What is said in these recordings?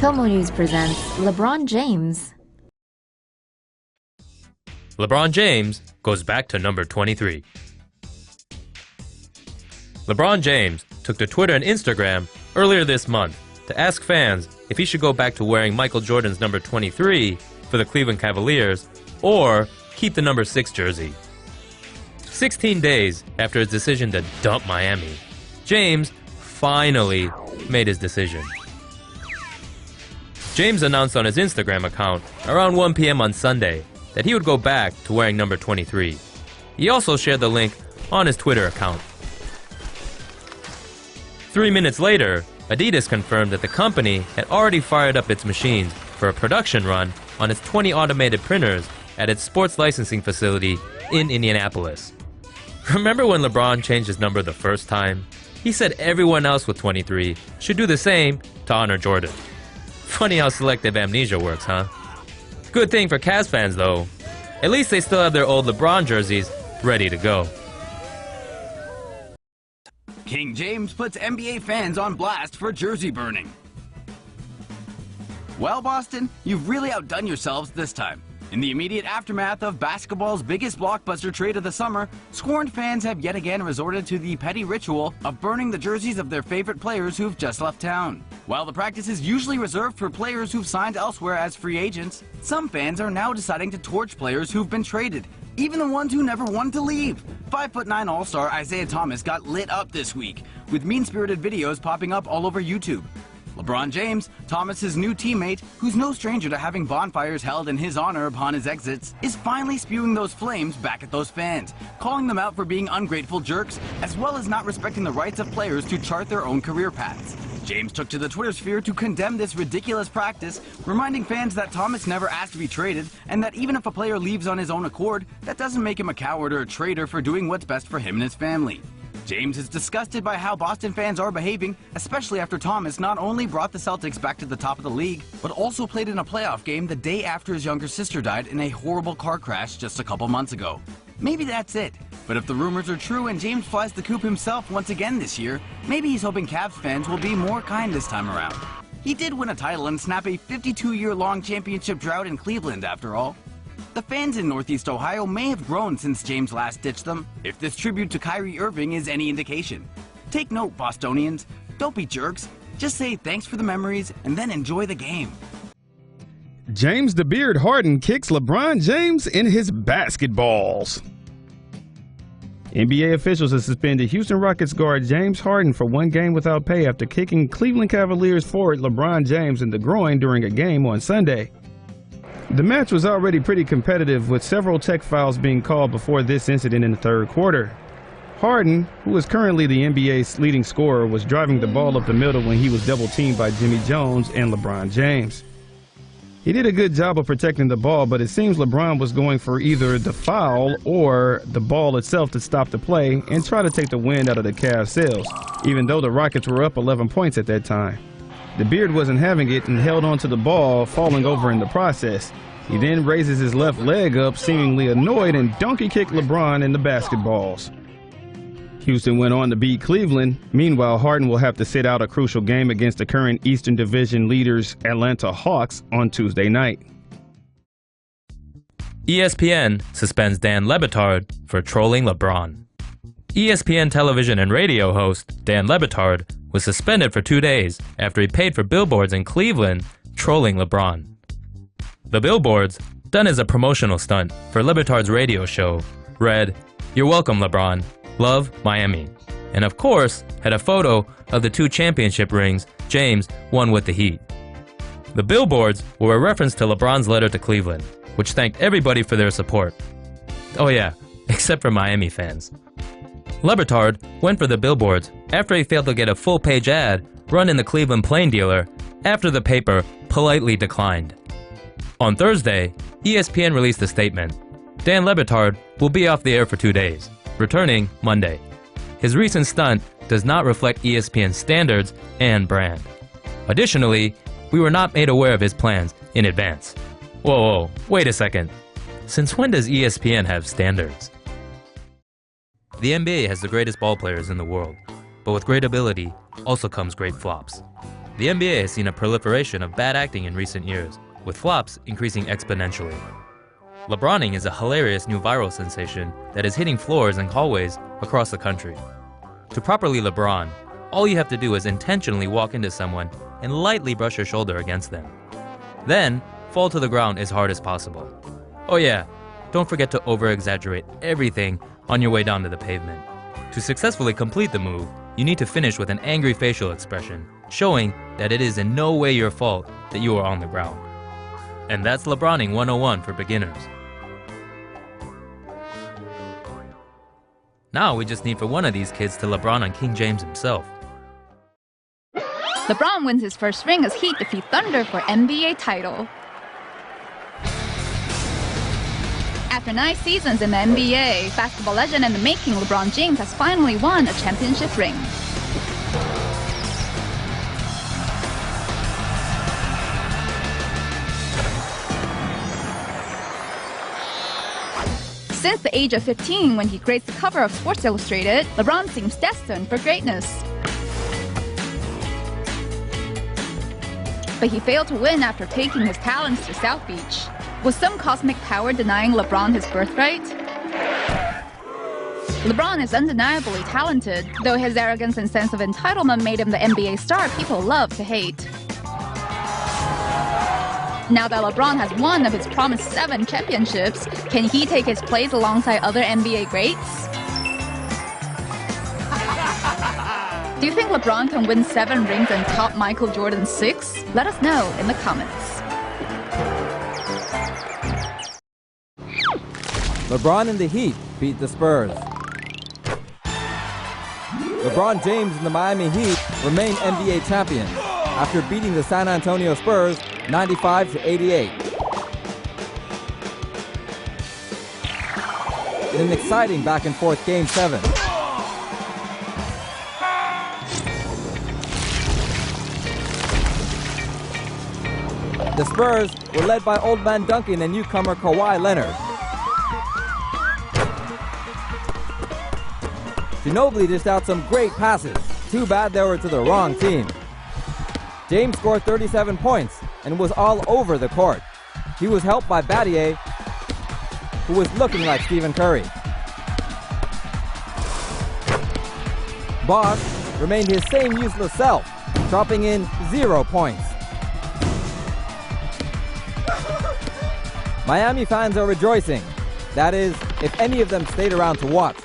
TomoNews presents LeBron James. LeBron James goes back to number 23. LeBron James took to Twitter and Instagram earlier this month to ask fans if he should go back to wearing Michael Jordan's number 23 for the Cleveland Cavaliers or keep the number 6 jersey. 16 days after his decision to dump Miami, James finally made his decision. James announced on his Instagram account around 1 p.m. on Sunday that he would go back to wearing number 23. He also shared the link on his Twitter account. 3 minutes later, Adidas confirmed that the company had already fired up its machines for a production run on its 20 automated printers at its sports licensing facility in Indianapolis. Remember when LeBron changed his number the first time? He said everyone else with 23 should do the same to honor Jordan. Funny how selective amnesia works, huh? Good thing for Cavs fans though. At least they still have their old LeBron jerseys ready to go. King James puts NBA fans on blast for jersey burning. Well, Boston, you've really outdone yourselves this time. In the immediate aftermath of basketball's biggest blockbuster trade of the summer, scorned fans have yet again resorted to the petty ritual of burning the jerseys of their favorite players who've just left town. While the practice is usually reserved for players who've signed elsewhere as free agents, some fans are now deciding to torch players who've been traded, even the ones who never wanted to leave. 5'9" All-Star Isaiah Thomas got lit up this week, with mean-spirited videos popping up all over YouTube. LeBron James, Thomas's new teammate, who's no stranger to having bonfires held in his honor upon his exits, is finally spewing those flames back at those fans, calling them out for being ungrateful jerks, as well as not respecting the rights of players to chart their own career paths. James took to the Twitter sphere to condemn this ridiculous practice, reminding fans that Thomas never asked to be traded, and that even if a player leaves on his own accord, that doesn't make him a coward or a traitor for doing what's best for him and his family. James is disgusted by how Boston fans are behaving, especially after Thomas not only brought the Celtics back to the top of the league, but also played in a playoff game the day after his younger sister died in a horrible car crash just a couple months ago. Maybe that's it, but if the rumors are true and James flies the coop himself once again this year, maybe he's hoping Cavs fans will be more kind this time around. He did win a title and snap a 52-year-long championship drought in Cleveland after all. The fans in Northeast Ohio may have grown since James last ditched them, if this tribute to Kyrie Irving is any indication. Take note, Bostonians. Don't be jerks. Just say thanks for the memories and then enjoy the game. James "The Beard" Harden kicks LeBron James in his basketballs. NBA officials have suspended Houston Rockets guard James Harden for 1 game without pay after kicking Cleveland Cavaliers forward LeBron James in the groin during a game on Sunday. The match was already pretty competitive, with several tech fouls being called before this incident in the third quarter. Harden, who is currently the NBA's leading scorer, was driving the ball up the middle when he was double-teamed by Jimmy Jones and LeBron James. He did a good job of protecting the ball, but it seems LeBron was going for either the foul or the ball itself to stop the play and try to take the wind out of the Cavs' sails, even though the Rockets were up 11 points at that time. The Beard wasn't having it and held onto the ball, falling over in the process. He then raises his left leg up, seemingly annoyed, and donkey kicked LeBron in the basketballs. Houston went on to beat Cleveland. Meanwhile, Harden will have to sit out a crucial game against the current Eastern Division leaders Atlanta Hawks on Tuesday night. ESPN suspends Dan Le Batard for trolling LeBron. ESPN television and radio host Dan Le Batard was suspended for 2 days after he paid for billboards in Cleveland trolling LeBron. The billboards, done as a promotional stunt for Le Batard's radio show, read, "You're welcome, LeBron. Love, Miami," and of course had a photo of the 2 championship rings James won with the Heat. The billboards were a reference to LeBron's letter to Cleveland, which thanked everybody for their support. Oh yeah, except for Miami fans. Le Batard went for the billboards after he failed to get a full-page ad run in the Cleveland Plain Dealer after the paper politely declined. On Thursday, ESPN released a statement. Dan Le Batard will be off the air for 2 days, returning Monday. His recent stunt does not reflect ESPN's standards and brand. Additionally, we were not made aware of his plans in advance. Whoa, wait a second. Since when does ESPN have standards? The NBA has the greatest ball players in the world, but with great ability also comes great flops. The NBA has seen a proliferation of bad acting in recent years, with flops increasing exponentially. Lebroning is a hilarious new viral sensation that is hitting floors and hallways across the country. To properly LeBron, all you have to do is intentionally walk into someone and lightly brush your shoulder against them. Then, fall to the ground as hard as possible. Oh yeah, don't forget to over-exaggerate everything on your way down to the pavement. To successfully complete the move, you need to finish with an angry facial expression, showing that it is in no way your fault that you are on the ground. And that's Lebroning 101 for beginners. Now we just need for one of these kids to LeBron on King James himself. LeBron wins his first ring as Heat defeat Thunder for NBA title. After 9 seasons in the NBA, basketball legend in the making LeBron James has finally won a championship ring. Since the age of 15, when he graced the cover of Sports Illustrated, LeBron seems destined for greatness. But he failed to win after taking his talents to South Beach. Was some cosmic power denying LeBron his birthright? LeBron is undeniably talented, though his arrogance and sense of entitlement made him the NBA star people love to hate. Now that LeBron has one of his promised 7 championships, can he take his place alongside other NBA greats? Do you think LeBron can win 7 rings and top Michael Jordan's 6? Let us know in the comments. LeBron and the Heat beat the Spurs. LeBron James and the Miami Heat remain NBA champions after beating the San Antonio Spurs 95-88. In an exciting back-and-forth Game 7. The Spurs were led by Old Man Duncan and newcomer Kawhi Leonard. Ginobili dished out some great passes. Too bad they were to the wrong team. James scored 37 points and was all over the court. He was helped by Battier, who was looking like Stephen Curry. Bosh remained his same useless self, dropping in 0 points. Miami fans are rejoicing. That is, if any of them stayed around to watch.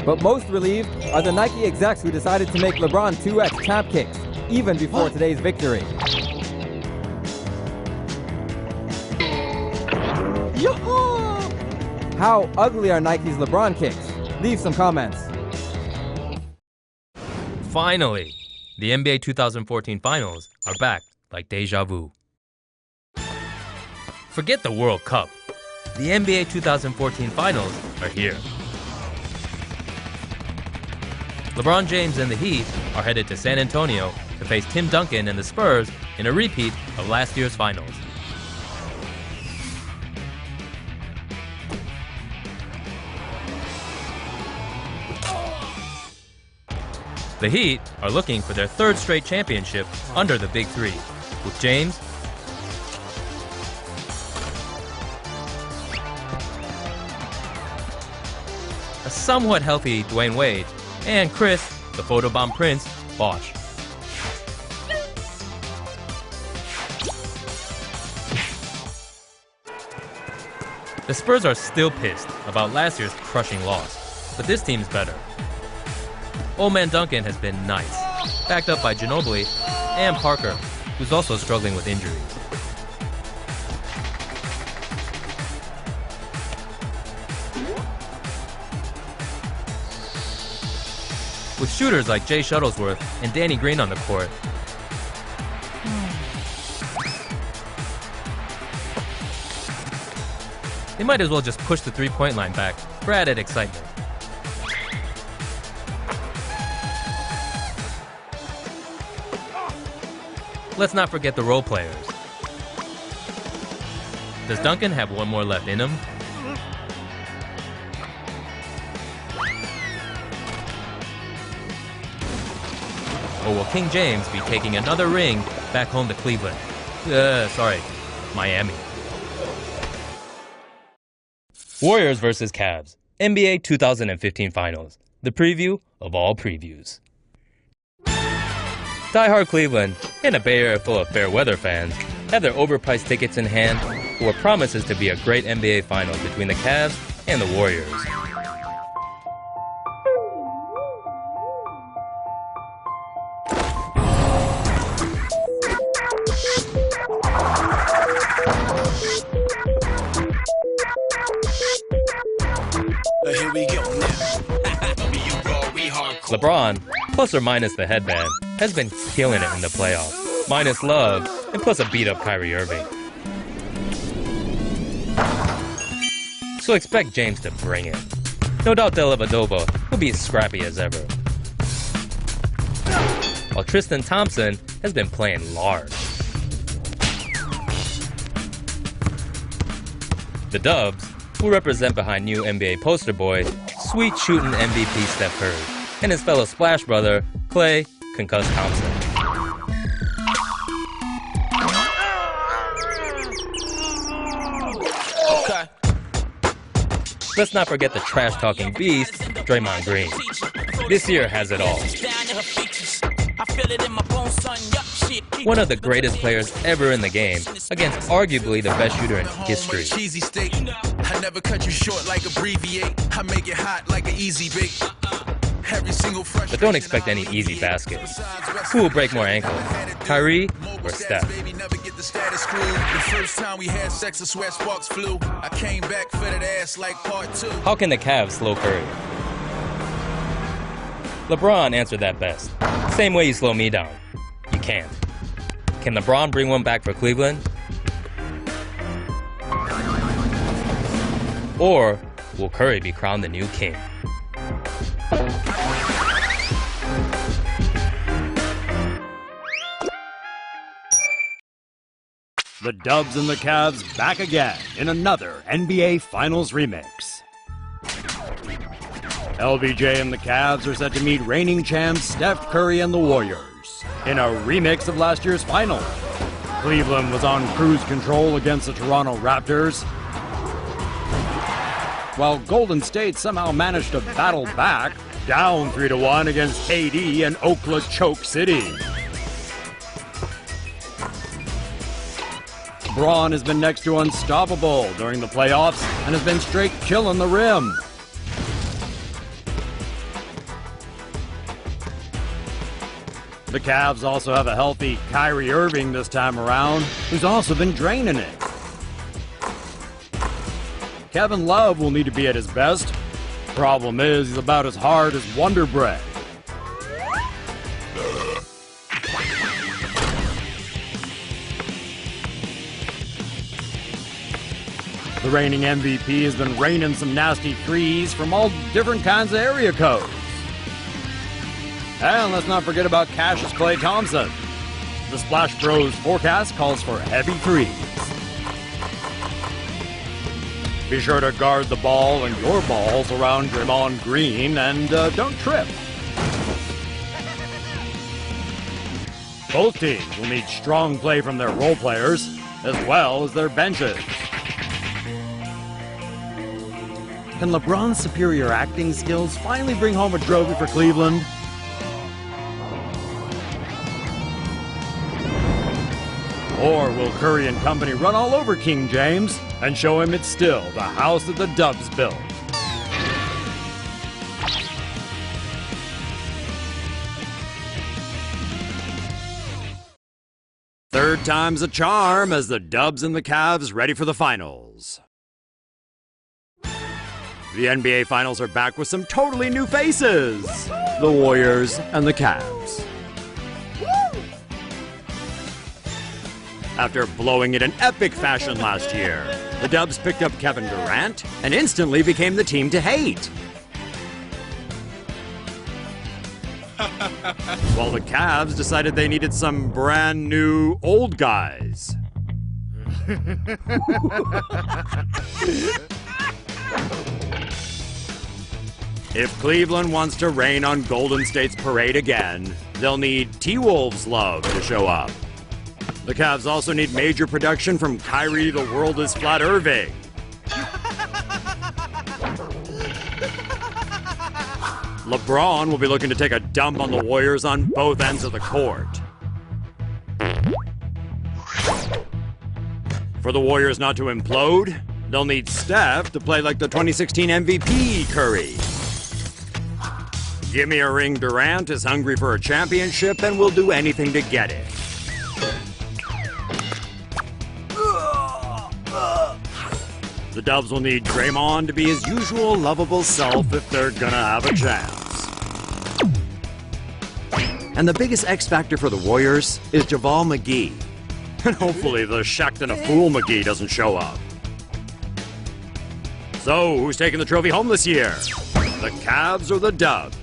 But most relieved are the Nike execs who decided to make LeBron 2x champ kicks, even before today's victory. How ugly are Nike's LeBron kicks? Leave some comments. Finally, the NBA 2014 Finals are back like deja vu. Forget the World Cup. The NBA 2014 Finals are here. LeBron James and the Heat are headed to San Antonio to face Tim Duncan and the Spurs in a repeat of last year's finals. The Heat are looking for their 3rd straight championship under the Big Three, with James, a somewhat healthy Dwayne Wade, and Chris, the photobomb prince, Bosh. The Spurs are still pissed about last year's crushing loss, but this team's better. Old Man Duncan has been nice, backed up by Ginobili and Parker, who's also struggling with injuries. With shooters like Jay Shuttlesworth and Danny Green on the court, they might as well just push the three-point line back for added excitement. Let's not forget the role players. Does Duncan have one more left in him? Or will King James be taking another ring back home to Cleveland? Miami. Warriors vs. Cavs, NBA 2015 Finals, the preview of all previews. Die-hard Cleveland and a Bay Area full of fair weather fans have their overpriced tickets in hand for what promises to be a great NBA Finals between the Cavs and the Warriors. Here we go now. LeBron, plus or minus the headband, has been killing it in the playoffs, minus Love, and plus a beat-up Kyrie Irving. So expect James to bring it. No doubt Dan Le Batard will be as scrappy as ever. While Tristan Thompson has been playing large. The Dubs will represent behind new NBA poster boy, sweet shooting MVP Steph Curry, and his fellow Splash brother, Klay Concussed Thompson. Okay. Let's not forget the trash-talking beast, Draymond Green. This year has it all. One of the greatest players ever in the game against arguably the best shooter in history. I never cut you short like abbreviate. I make it hot like an easy bake. But don't expect any easy baskets. Who will break more ankles, Kyrie or Steph? How can the Cavs slow Curry? LeBron answered that best. Same way you slow me down. You can't. Can LeBron bring one back for Cleveland? Or will Curry be crowned the new king? The Dubs and the Cavs back again in another NBA Finals remix. LBJ and the Cavs are set to meet reigning champs Steph Curry and the Warriors in a remix of last year's final. Cleveland was on cruise control against the Toronto Raptors, while Golden State somehow managed to battle back, down 3-1 against KD and Oklahoma City. LeBron has been next to unstoppable during the playoffs and has been straight killing the rim. The Cavs also have a healthy Kyrie Irving this time around, who's also been draining it. Kevin Love will need to be at his best. Problem is, he's about as hard as Wonder Bread. The reigning MVP has been raining some nasty threes from all different kinds of area codes. And let's not forget about Cassius Klay Thompson. The Splash Bros forecast calls for heavy threes. Be sure to guard the ball and your balls around Draymond Green and don't trip. Both teams will need strong play from their role players as well as their benches. Can LeBron's superior acting skills finally bring home a trophy for Cleveland? Or will Curry and company run all over King James and show him it's still the house that the Dubs built? Third time's a charm as the Dubs and the Cavs ready for the finals. The NBA Finals are back with some totally new faces. The Warriors and the Cavs. After blowing it in epic fashion last year, the Dubs picked up Kevin Durant and instantly became the team to hate. While the Cavs decided they needed some brand new old guys. If Cleveland wants to rain on Golden State's parade again, they'll need T-Wolves love to show up. The Cavs also need major production from Kyrie the World is Flat Irving. LeBron will be looking to take a dump on the Warriors on both ends of the court. For the Warriors not to implode, they'll need Steph to play like the 2016 MVP Curry. Give me a ring Durant is hungry for a championship and will do anything to get it. The Dubs will need Draymond to be his usual lovable self if they're gonna have a chance. And the biggest X factor for the Warriors is JaVale McGee. And hopefully the Shaqtin' a Fool McGee doesn't show up. So, who's taking the trophy home this year? The Cavs or the Dubs?